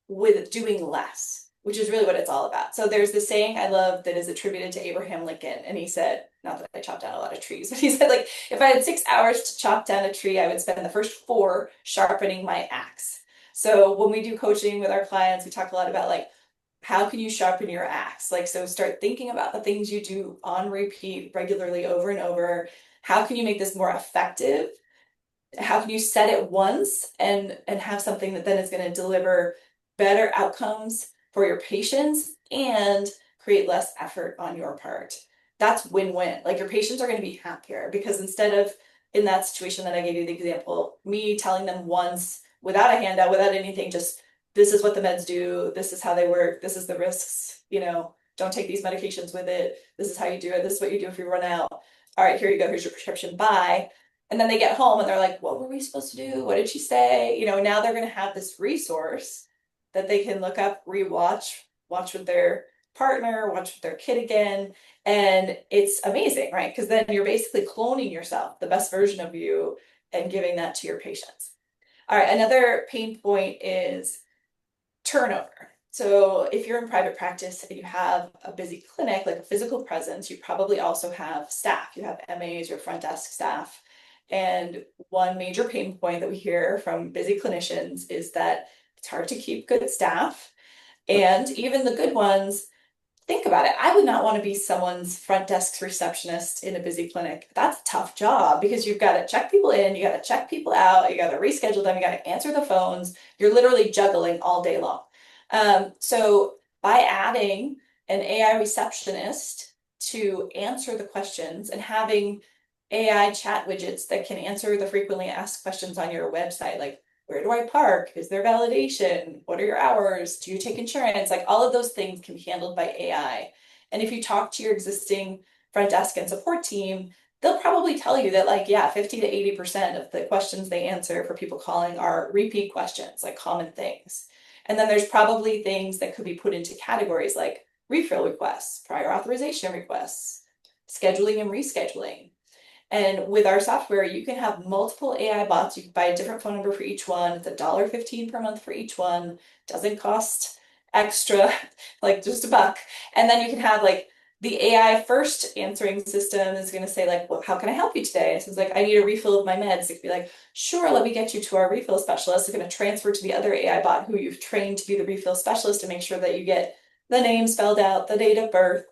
with doing less, which is really what it's all about. So there's this saying I love that is attributed to Abraham Lincoln. And he said, not that I chopped down a lot of trees, but he said, like, if I had 6 hours to chop down a tree, I would spend the first 4 sharpening my axe. So when we do coaching with our clients, we talk a lot about, like, how can you sharpen your axe? Like, so start thinking about the things you do on repeat regularly over and over. How can you make this more effective? How can you set it once and have something that then is going to deliver better outcomes for your patients and create less effort on your part? That's win-win. Like, your patients are going to be happier because instead of, in that situation that I gave you the example, me telling them once without a handout, without anything, just this is what the meds do, this is how they work, this is the risks, you know, don't take these medications with it, this is how you do it, this is what you do if you run out. All right, here you go, here's your prescription, bye. And then they get home and they're like, what were we supposed to do? What did she say? You know, now they're going to have this resource that they can look up, rewatch, watch with their partner, watch with their kid again. And it's amazing, right? Because then you're basically cloning yourself, the best version of you, and giving that to your patients. All right, another pain point is turnover. So if you're in private practice and you have a busy clinic, like a physical presence, you probably also have staff. You have MAs, your front desk staff. And one major pain point that we hear from busy clinicians is that it's hard to keep good staff. And even the good ones, think about it. I would not want to be someone's front desk receptionist in a busy clinic. That's a tough job because you've got to check people in, you got to check people out, you got to reschedule them, you got to answer the phones. You're literally juggling all day long. So by adding an AI receptionist to answer the questions and having AI chat widgets that can answer the frequently asked questions on your website, like, where do I park? Is there validation? What are your hours? Do you take insurance? Like, all of those things can be handled by AI. And if you talk to your existing front desk and support team, they'll probably tell you that, like, yeah, 50 to 80% of the questions they answer for people calling are repeat questions, like common things. And then there's probably things that could be put into categories like refill requests, prior authorization requests, scheduling and rescheduling. And with our software, you can have multiple AI bots. You can buy a different phone number for each one. It's $1.15 per month for each one. Doesn't cost extra, like just a buck. And then you can have like the AI first answering system is going to say like, well, how can I help you today? So it's like, I need a refill of my meds. It could be like, sure, let me get you to our refill specialist. It's going to transfer to the other AI bot who you've trained to be the refill specialist to make sure that you get the name spelled out, the date of birth,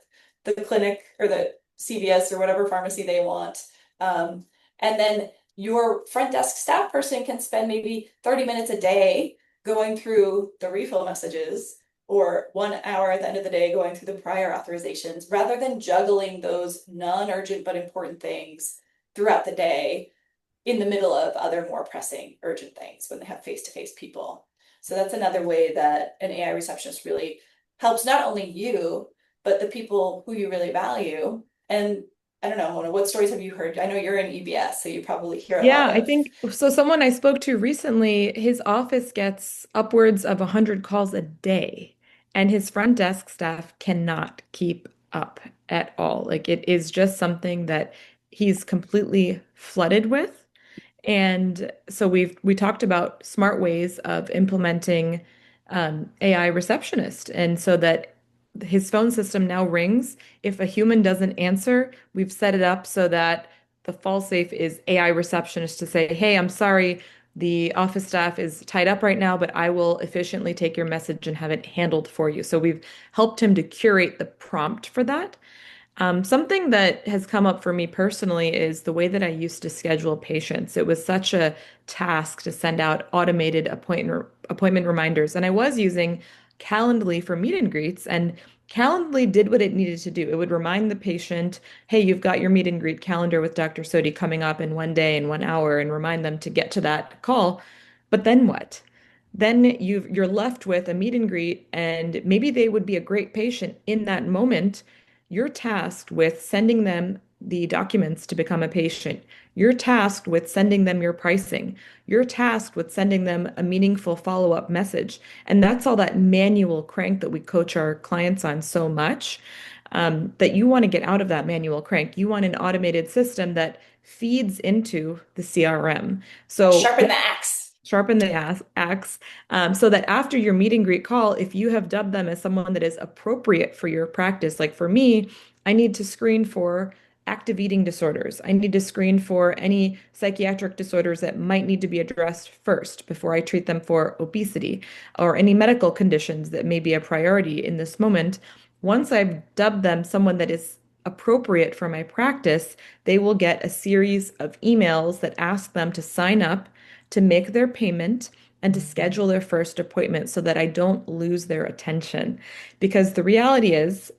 the clinic or the CVS or whatever pharmacy they want. Um, and then your front desk staff person can spend maybe 30 minutes a day going through the refill messages or 1 hour at the end of the day going through the prior authorizations rather than juggling those non-urgent but important things throughout the day in the middle of other more pressing urgent things when they have face-to-face people. So that's another way that an AI receptionist really helps not only you, but the people who you really value. And I don't know, Mona, what stories have you heard? I know you're in EBS, so you probably hear a lot Yeah, I of. think so. Someone I spoke to recently, his office gets upwards of 100 calls a day, and his front desk staff cannot keep up at all. Like it is just something that he's completely flooded with. And so we talked about smart ways of implementing AI receptionist, and so that his phone system now rings. If a human doesn't answer, we've set it up so that the fall safe is AI receptionist to say, "Hey, I'm sorry, the office staff is tied up right now, but I will efficiently take your message and have it handled for you." So we've helped him to curate the prompt for that. Something that has come up for me personally is the way that I used to schedule patients. It was such a task to send out automated appointment reminders, and I was using Calendly for meet and greets, and Calendly did what it needed to do. It would remind the patient, "Hey, you've got your meet and greet calendar with Dr. Sodhi coming up in 1 day and 1 hour," and remind them to get to that call. But then what? Then you're left with a meet and greet, and maybe they would be a great patient in that moment. You're tasked with sending them the documents to become a patient. You're tasked with sending them your pricing. You're tasked with sending them a meaningful follow-up message. And that's all that manual crank that we coach our clients on so much, that you want to get out of that manual crank. You want an automated system that feeds into the CRM. Like So sharpen the axe. sharpen the axe, so that after your meet and greet call, if you have dubbed them as someone that is appropriate for your practice, like for me, I need to screen for active eating disorders. I need to screen for any psychiatric disorders that might need to be addressed first before I treat them for obesity or any medical conditions that may be a priority in this moment. Once I've dubbed them someone that is appropriate for my practice, they will get a series of emails that ask them to sign up, to make their payment, and to schedule their first appointment so that I don't lose their attention. Because the reality is,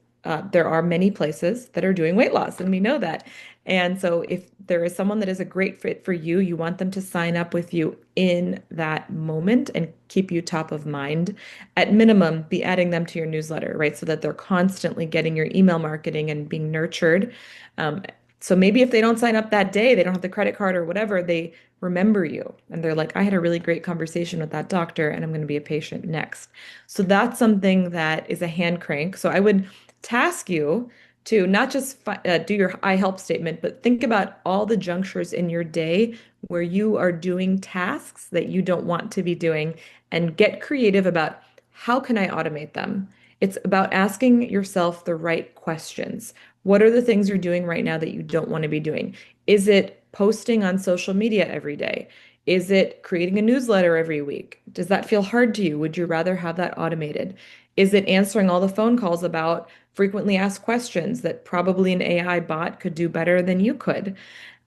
there are many places that are doing weight loss, and we know that. And so, if there is someone that is a great fit for you, you want them to sign up with you in that moment and keep you top of mind. At minimum, be adding them to your newsletter, right? So that they're constantly getting your email marketing and being nurtured. Um, so maybe if they don't sign up that day, they don't have the credit card or whatever, they remember you and they're like, "I had a really great conversation with that doctor and I'm going to be a patient next." So that's something that is a hand crank. So I would task you to not just do your I help statement, but think about all the junctures in your day where you are doing tasks that you don't want to be doing, and get creative about how can I automate them. It's about asking yourself the right questions. What are the things you're doing right now that you don't want to be doing? Is it posting on social media every day? Is it creating a newsletter every week? Does that feel hard to you? Would you rather have that automated? Is it answering all the phone calls about frequently asked questions that probably an AI bot could do better than you could?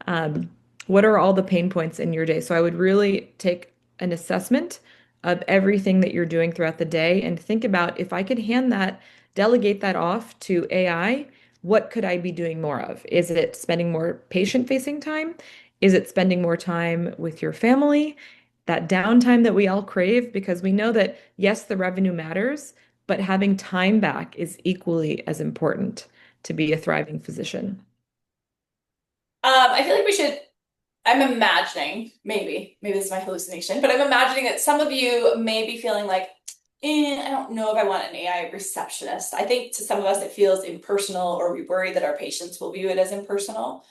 Um, what are all the pain points in your day? So I would really take an assessment of everything that you're doing throughout the day and think about, if I could delegate that off to AI, what could I be doing more of? Is it spending more patient-facing time? Is it spending more time with your family? That downtime that we all crave, because we know that, yes, the revenue matters, but having time back is equally as important to be a thriving physician. I feel like we should. I'm imagining, maybe this is my hallucination, but I'm imagining that some of you may be feeling like, I don't know if I want an AI receptionist. I think to some of us it feels impersonal, or we worry that our patients will view it as impersonal.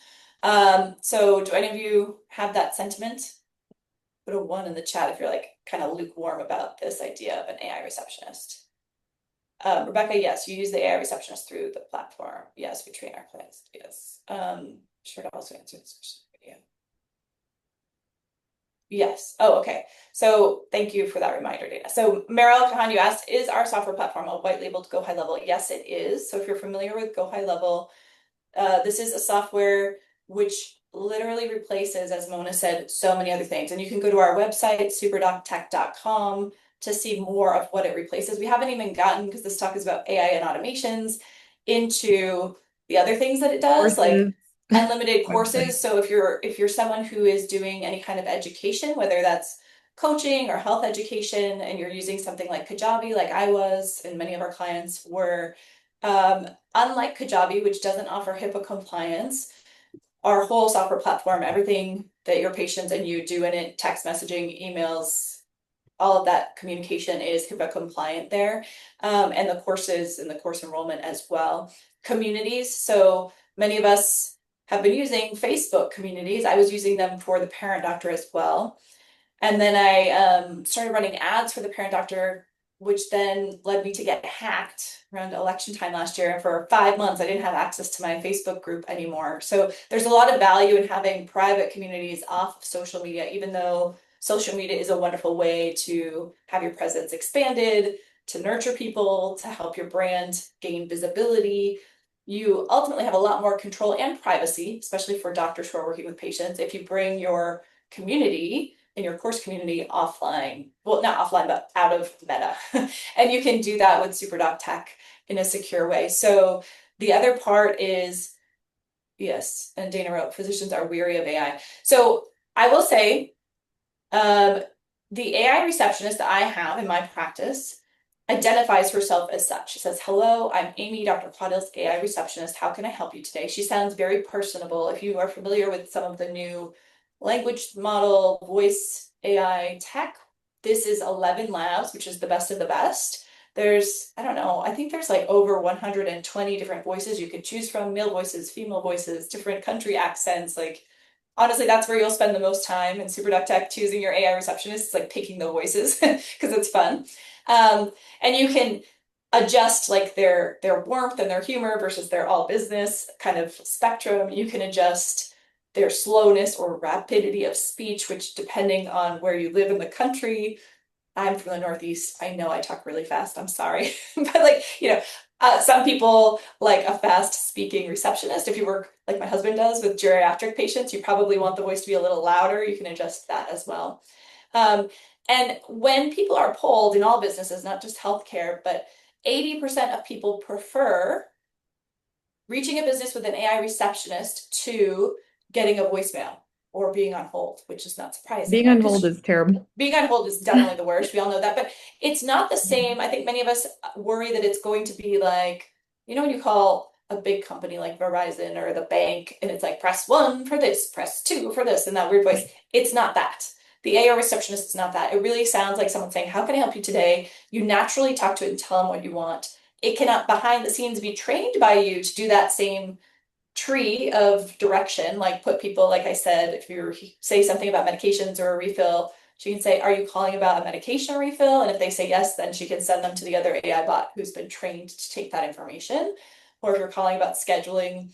So do any of you have that sentiment? Put a one in the chat if you're like kind of lukewarm about this idea of an AI receptionist. Rebecca, yes, you use the AI receptionist through the platform. Yes, we train our clients. Yes. Sure to also answer this question for you. Yes. Oh, okay. So thank you for that reminder, Dana. So Meryl Kahan, you asked, is our software platform a white labeled Go High Level? Yes, it is. So if you're familiar with Go High Level, this is a software which literally replaces, as Mona said, so many other things. And you can go to our website, superdoctech.com, to see more of what it replaces. We haven't even gotten, because this talk is about AI and automations, into the other things that it does, like Courses, unlimited website. courses. So if you're someone who is doing any kind of education, whether that's coaching or health education, and you're using something like Kajabi, like I was, and many of our clients were, unlike Kajabi, which doesn't offer HIPAA compliance, our whole software platform, everything that your patients and you do in it, text messaging, emails, all of that communication is HIPAA compliant there. And the courses and the course enrollment as well. Communities. So many of us have been using Facebook communities. I was using them for the parent doctor as well. And then I started running ads for the parent doctor, which then led me to get hacked around election time last year. And for 5 months, I didn't have access to my Facebook group anymore. So there's a lot of value in having private communities off of social media, even though social media is a wonderful way to have your presence expanded, to nurture people, to help your brand gain visibility. You ultimately have a lot more control and privacy, especially for doctors who are working with patients, if you bring your community in your course community offline. Well, not offline, but out of Meta. And you can do that with SuperDoc Tech in a secure way. So the other part is, yes, and Dana wrote, physicians are weary of AI. So I will say, um, the AI receptionist that I have in my practice identifies herself as such. She says, hello, I'm Amy, Dr. Caudill's AI receptionist. How can I help you today? She sounds very personable. If you are familiar with some of the new language model, voice AI tech, this is 11 Labs, which is the best of the best. There's, I don't know, I think there's like over 120 different voices you can choose from, male voices, female voices, different country accents. Like, honestly, that's where you'll spend the most time in SuperDuck Tech choosing your AI receptionist, it's like picking the voices because it's fun. And you can adjust like their warmth and their humor versus their all business kind of spectrum. You can adjust their slowness or rapidity of speech, which depending on where you live in the country. I'm from the Northeast. I know I talk really fast. I'm sorry. But like, some people like a fast speaking receptionist. If you work like my husband does with geriatric patients, you probably want the voice to be a little louder. You can adjust that as well. Um, and when people are polled in all businesses, not just healthcare, but 80% of people prefer reaching a business with an AI receptionist to getting a voicemail or being on hold, which is not surprising, Being right? on hold Because is terrible. being on hold is definitely the worst. We all know that, but it's not the same. I think many of us worry that it's going to be like, when you call a big company like Verizon or the bank, and it's like, press one for this, press two for this, and that weird voice. It's not that. The AO receptionist is not that. It really sounds like someone saying, how can I help you today? You naturally talk to it and tell them what you want. It cannot behind the scenes be trained by you to do that same tree of direction, like put people, like I said, if you say something about medications or a refill, she can say, are you calling about a medication refill? And if they say yes, then she can send them to the other AI bot who's been trained to take that information. Or if you're calling about scheduling,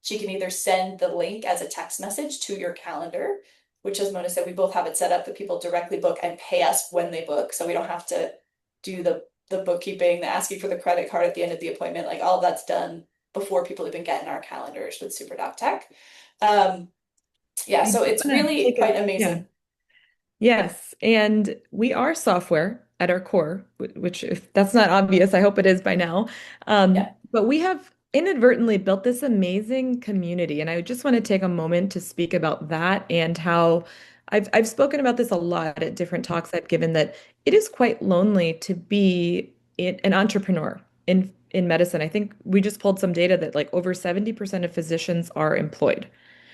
she can either send the link as a text message to your calendar, which, as Mona said, we both have it set up that people directly book and pay us when they book. So we don't have to do the bookkeeping, the asking for the credit card at the end of the appointment. Like all of that's done before people even get in our calendars with SuperDoc Tech. Yeah, I so do it's want to really take quite it. Yeah. amazing. Yes, and we are software at our core, which if that's not obvious, I hope it is by now. Yeah, But we have inadvertently built this amazing community, and I just want to take a moment to speak about that and how I've spoken about this a lot at different talks I've given that it is quite lonely to be an entrepreneur in medicine. I think we just pulled some data that like over 70% of physicians are employed.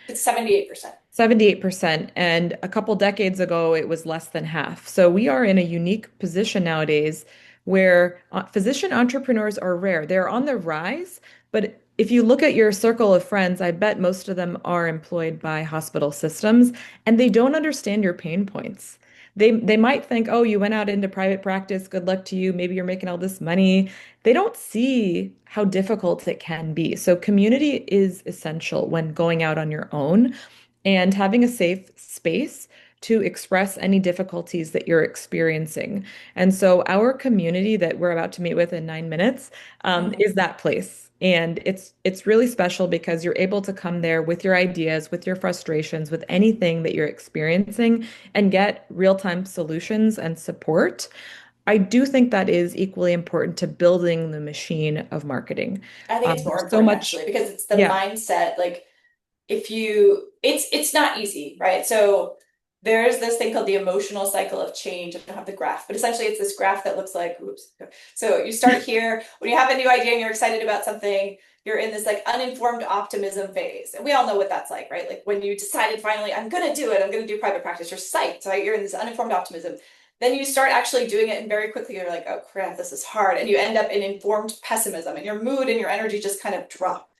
it's 78%. 78%. And a couple decades ago, it was less than half. So we are in a unique position nowadays where physician entrepreneurs are rare. They're on the rise, but if you look at your circle of friends, I bet most of them are employed by hospital systems and they don't understand your pain points. They might think, "Oh, you went out into private practice, good luck to you. Maybe you're making all this money." They don't see how difficult it can be. So community is essential when going out on your own and having a safe space to express any difficulties that you're experiencing. And so our community that we're about to meet with in 9 minutes Mhm. is that place. And it's really special because you're able to come there with your ideas, with your frustrations, with anything that you're experiencing and get real-time solutions and support. I do think that is equally important to building the machine of marketing. I think it's more There's so important much, actually because it's the yeah. mindset. Like if you, it's not easy, right? So there's this thing called the emotional cycle of change. I don't have the graph, but essentially it's this graph that looks like, oops. So you start here when you have a new idea and you're excited about something, you're in this like uninformed optimism phase. And we all know what that's like, right? Like when you decided finally, I'm going to do it, I'm going to do private practice, you're psyched, right? You're in this uninformed optimism. Then you start actually doing it, and very quickly you're like, oh crap, this is hard. And you end up in informed pessimism, and your mood and your energy just kind of drop.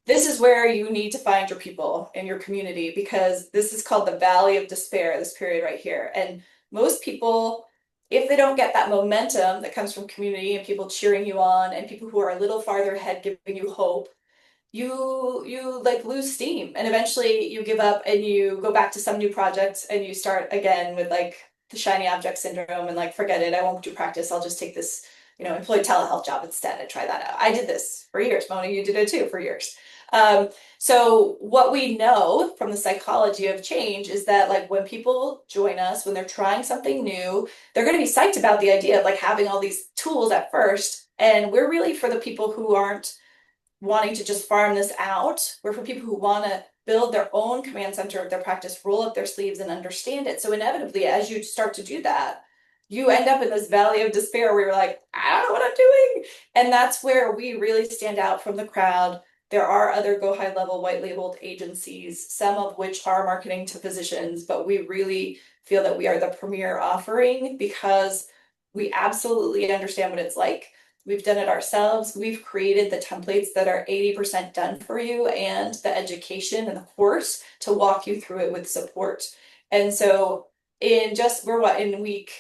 This is where you need to find your people in your community because this is called the valley of despair, this period right here. And most people, if they don't get that momentum that comes from community and people cheering you on and people who are a little farther ahead giving you hope, you like lose steam and eventually you give up and you go back to some new project and you start again with like the shiny object syndrome and like forget it, I won't do practice, I'll just take this, employed telehealth job instead and try that out. I did this for years. Mona, you did it too for years. um, so what we know from the psychology of change is that like when people join us, when they're trying something new, they're going to be psyched about the idea of like having all these tools at first, and we're really for the people who aren't wanting to just farm this out. We're for people who want to build their own command center of their practice, roll up their sleeves and understand it. So inevitably, as you start to do that, you end up in this valley of despair where you're like, I don't know what I'm doing. And that's where we really stand out from the crowd. There are other go high level white labeled agencies, some of which are marketing to physicians, but we really feel that we are the premier offering because we absolutely understand what it's like. We've done it ourselves. We've created the templates that are 80% done for you and the education and the course to walk you through it with support. And so we're what, in week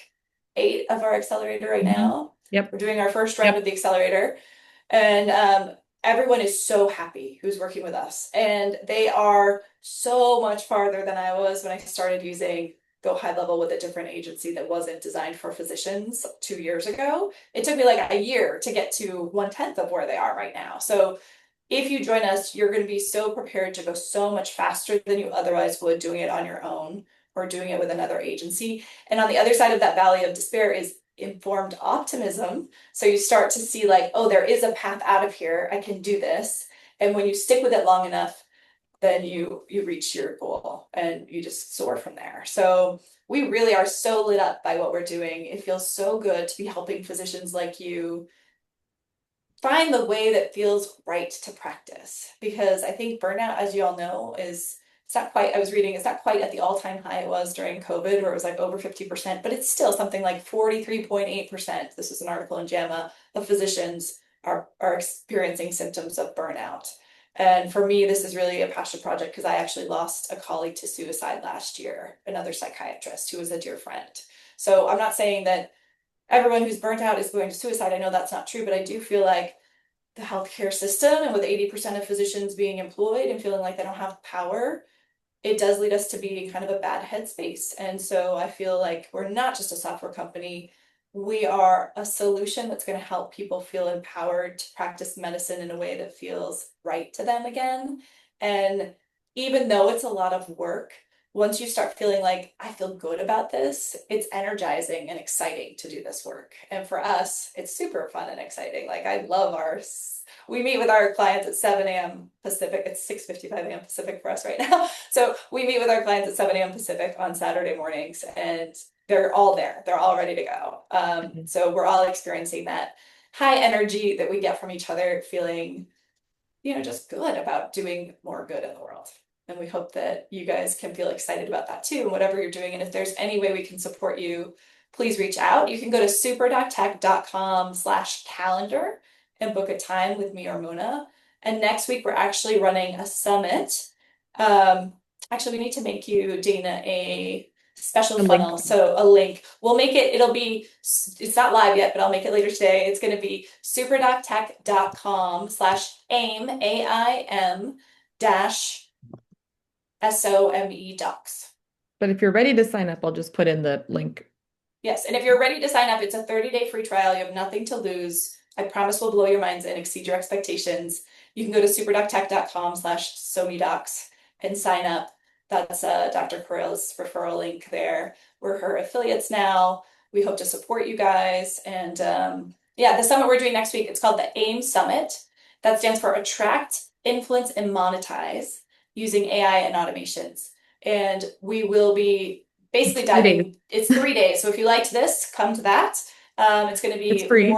8 of our accelerator right Mhm. now. Yep. We're doing our first round Yep. of the accelerator. And everyone is so happy who's working with us. And they are so much farther than I was when I started using Go High Level with a different agency that wasn't designed for physicians 2 years ago. It took me like a year to get to 1/10 of where they are right now. So if you join us, you're going to be so prepared to go so much faster than you otherwise would doing it on your own or doing it with another agency. And on the other side of that valley of despair is informed optimism. So you start to see like, oh, there is a path out of here. I can do this. And when you stick with it long enough, then you reach your goal and you just soar from there. So we really are so lit up by what we're doing. It feels so good to be helping physicians like you find the way that feels right to practice. Because I think burnout, as you all know, is it's not quite, I was reading, it's not quite at the all-time high it was during COVID, where it was like over 50%, but it's still something like 43.8%. This is an article in JAMA of physicians are experiencing symptoms of burnout. And for me, this is really a passion project because I actually lost a colleague to suicide last year, another psychiatrist who was a dear friend. So I'm not saying that everyone who's burnt out is going to suicide. I know that's not true, but I do feel like the healthcare system and with 80% of physicians being employed and feeling like they don't have power, it does lead us to be in kind of a bad headspace. And so I feel like we're not just a software company. We are a solution that's going to help people feel empowered to practice medicine in a way that feels right to them again. And even though it's a lot of work, once you start feeling like, I feel good about this, it's energizing and exciting to do this work. And for us, it's super fun and exciting. Like I love we meet with our clients at 7 a.m. Pacific. It's 6:55 a.m. Pacific for us right now. So we meet with our clients at 7 a.m. Pacific on Saturday mornings, and they're all there. They're all ready to go. Mhm. So we're all experiencing that high energy that we get from each other, feeling, just good about doing more good in the world. And we hope that you guys can feel excited about that too, and whatever you're doing. And if there's any way we can support you, please reach out. You can go to super.tech.com/calendar and book a time with me or Mona. And next week, we're actually running a summit. Um, Actually, we need to make you, Dana, a special A link. funnel. So a link. We'll make it, it'll be, it's not live yet, but I'll make it later today. It's going to be superdoctech.com/aim, AIM dash SoMeDocs. But if you're ready to sign up, I'll just put in the link. Yes, and if you're ready to sign up, it's a 30-day free trial. You have nothing to lose. I promise we'll blow your minds and exceed your expectations. You can go to superdoctech.com/SoMeDocs and sign up. That's Dr. Carell's referral link there. We're her affiliates now. We hope to support you guys. And yeah, the summit we're doing next week, it's called the AIM Summit. That stands for Attract, Influence, and Monetize using AI and automations. And we will be basically Three days. diving, it's 3 days. So if you liked this, come to that. It's going to It's be free.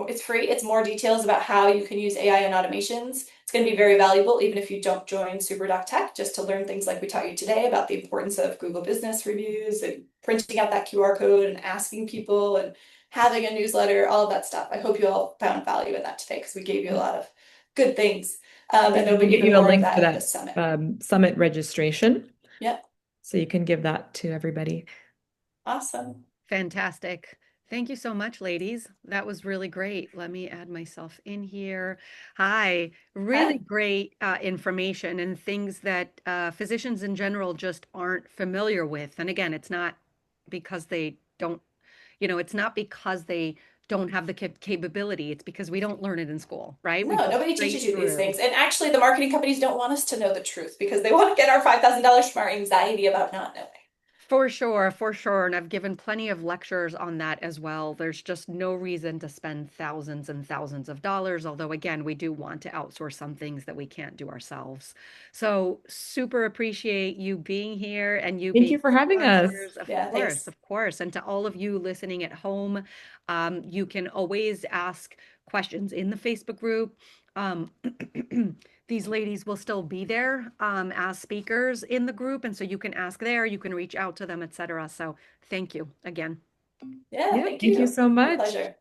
it's free. It's more details about how you can use AI and automations. It's going to be very valuable, even if you don't join SuperDoc Tech, just to learn things like we taught you today about the importance of Google Business reviews and printing out that QR code and asking people and having a newsletter, all of that stuff. I hope you all found value in that today because we gave you a lot of good things. And Yeah, there'll we'll be give even you a more of link that to at the that summit. summit registration. Yep. So you can give that to everybody. Awesome. Fantastic. Thank you so much, ladies. That was really great. Let me add myself in here. Hi. Really Hi. great information and things that physicians in general just aren't familiar with. And again, it's not because they don't, it's not because they don't have the capability. It's because we don't learn it in school, right? We No, go nobody teaches straight you these through. things. And actually, the marketing companies don't want us to know the truth because they want to get our $5,000 from our anxiety about not knowing. For sure, for sure. And I've given plenty of lectures on that as well. There's just no reason to spend thousands and thousands of dollars. Although, again, we do want to outsource some things that we can't do ourselves. So, super appreciate you being here and you Thank being you for having us. sponsors. Of Yeah, course, thanks. of course. And to all of you listening at home, you can always ask questions in the Facebook group. Um, these ladies will still be there as speakers in the group. And so you can ask there, you can reach out to them, etc. So thank you again. Yeah, Yeah, thank thank you you. so My much. pleasure.